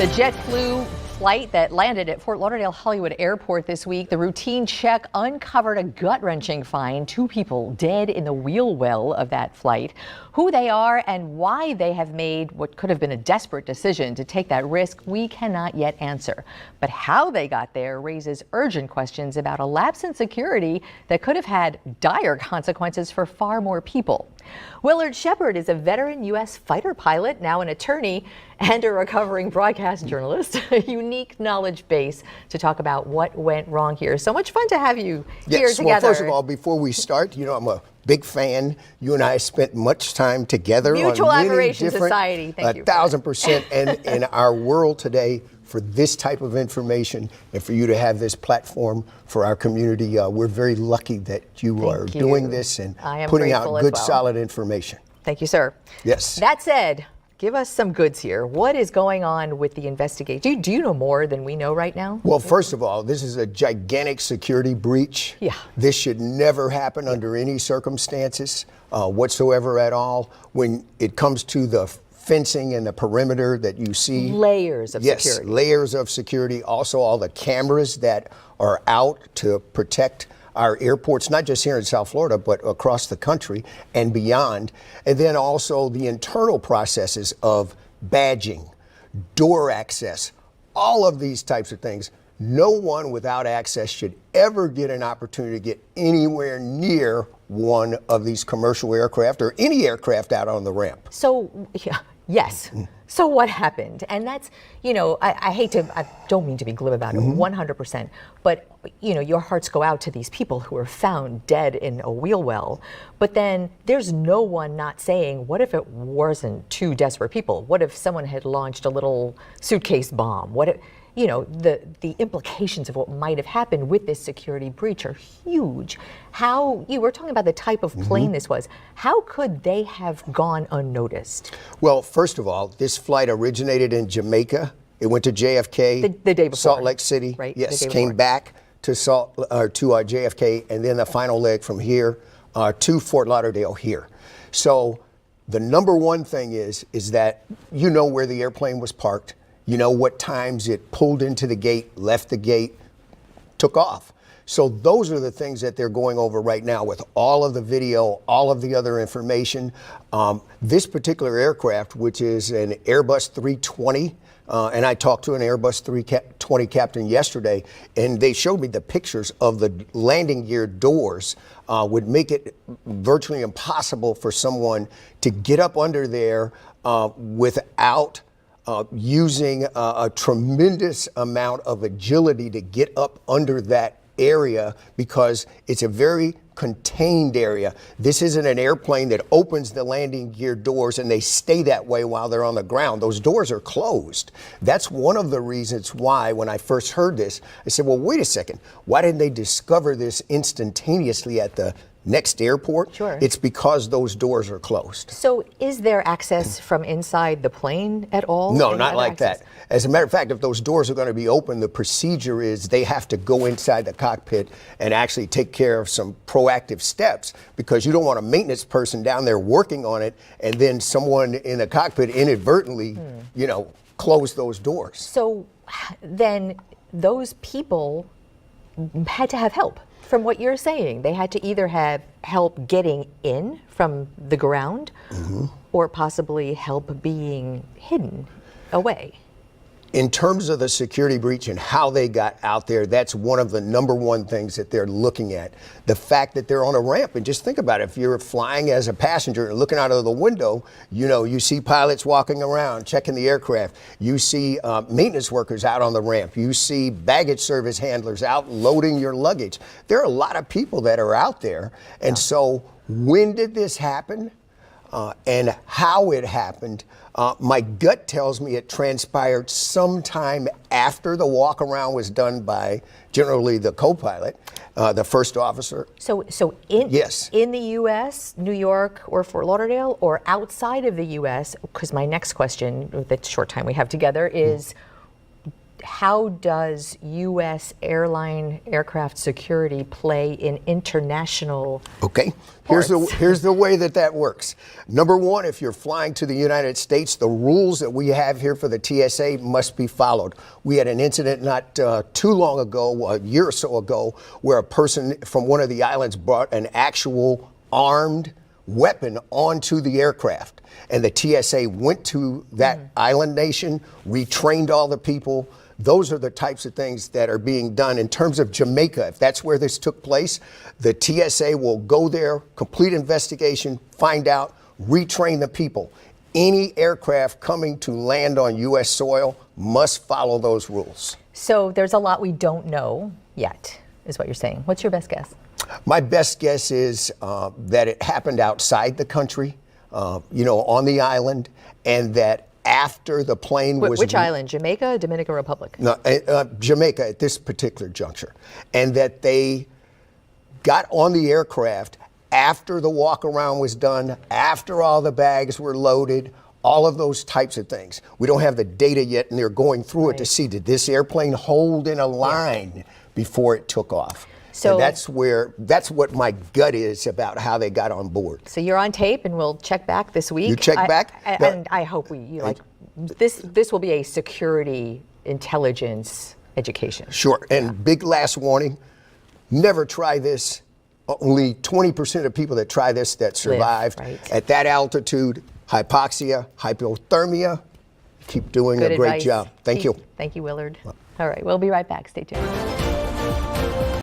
The JetBlue flight that landed at Fort Lauderdale Hollywood Airport this week, the routine check uncovered a gut-wrenching find. 2 people dead in the wheel well of that flight. Who they are and why they have made what could have been a desperate decision to take that risk, we cannot yet answer. But how they got there raises urgent questions about a lapse in security that could have had dire consequences for far more people. Willard Shepard is a veteran U.S. fighter pilot, now an attorney and a recovering broadcast journalist. A unique knowledge base to talk about what went wrong here. So much fun to have you here together. Well, first of all, before we start, I'm a big fan. You and I spent much time together. Mutual on Admiration Society. Thank you. 1,000%. And in our world today, for this type of information and for you to have this platform for our community, we're very lucky that you are doing this and putting out good, solid information. Thank you, sir. Yes. That said, give us some goods here. What is going on with the investigation? Do you know more than we know right now? Well, first of all, this is a gigantic security breach. Yeah. This should never happen under any circumstances whatsoever at all. When it comes to the fencing and the perimeter that you see. Layers of security. Yes, layers of security. Also, all the cameras that are out to protect our airports, not just here in South Florida, but across the country and beyond. And then also the internal processes of badging, door access, all of these types of things. No one without access should ever get an opportunity to get anywhere near one of these commercial aircraft or any aircraft out on the ramp. So, yes. So what happened? And that's, I don't mean to be glib about it, 100%, but, your hearts go out to these people who are found dead in a wheel well. But then there's no one not saying, what if it wasn't 2 desperate people? What if someone had launched a little suitcase bomb? What if, the implications of what might have happened with this security breach are huge. How, you were talking about the type of plane this was. How could they have gone unnoticed? Well, first of all, this flight originated in Jamaica. It went to JFK, the day before, Salt Lake City. Right. Yes, came back to JFK, and then the final leg from here to Fort Lauderdale here. So the number one thing is that you know where the airplane was parked. You know what times it pulled into the gate, left the gate, took off. So those are the things that they're going over right now with all of the video, all of the other information. This particular aircraft, which is an Airbus 320, and I talked to an Airbus 320 captain yesterday, and they showed me the pictures of the landing gear doors, would make it virtually impossible for someone to get up under there without using a tremendous amount of agility to get up under that area, because it's a very contained area. This isn't an airplane that opens the landing gear doors and they stay that way while they're on the ground. Those doors are closed. That's one of the reasons why, when I first heard this, I said, well, wait a second. Why didn't they discover this instantaneously at the next airport? Sure. It's because those doors are closed. So is there access from inside the plane at all? No, not like that. As a matter of fact, if those doors are going to be open, the procedure is they have to go inside the cockpit and actually take care of some proactive steps, because you don't want a maintenance person down there working on it and then someone in the cockpit inadvertently, close those doors. So then those people had to have help. From what you're saying, they had to either have help getting in from the ground or possibly help being hidden away. In terms of the security breach and how they got out there, that's one of the number one things that they're looking at. The fact that they're on a ramp, and just think about it, if you're flying as a passenger and looking out of the window, you see pilots walking around, checking the aircraft. You see maintenance workers out on the ramp. You see baggage service handlers out loading your luggage. There are a lot of people that are out there. And so when did this happen? And how it happened, my gut tells me it transpired sometime after the walk around was done by generally the co-pilot, the first officer. So in the U.S., New York, or Fort Lauderdale, or outside of the U.S., because my next question, the short time we have together, is how does U.S. aircraft security play in international Okay, ports? here's the way that works. Number one, if you're flying to the United States, the rules that we have here for the TSA must be followed. We had an incident not too long ago, a year or so ago, where a person from one of the islands brought an actual armed weapon onto the aircraft. And the TSA went to that island nation, retrained all the people. Those are the types of things that are being done. In terms of Jamaica, if that's where this took place, the TSA will go there, complete investigation, find out, retrain the people. Any aircraft coming to land on U.S. soil must follow those rules. So there's a lot we don't know yet, is what you're saying. What's your best guess? My best guess is that it happened outside the country, on the island, and that after the plane was... Which island? Jamaica, Dominican Republic? No, Jamaica at this particular juncture. And that they got on the aircraft after the walk around was done, after all the bags were loaded, all of those types of things. We don't have the data yet, and they're going through it to see, did this airplane hold in a line before it took off? So and that's what my gut is about how they got on board. So you're on tape, and we'll check back this week. You check back? And I hope this will be a security intelligence education. Sure, and big last warning, never try this. Only 20% of people that try this that survived. At that altitude, hypoxia, hypothermia. Keep doing a great job. Thank you. Thank you, Willard. All right, we'll be right back. Stay tuned.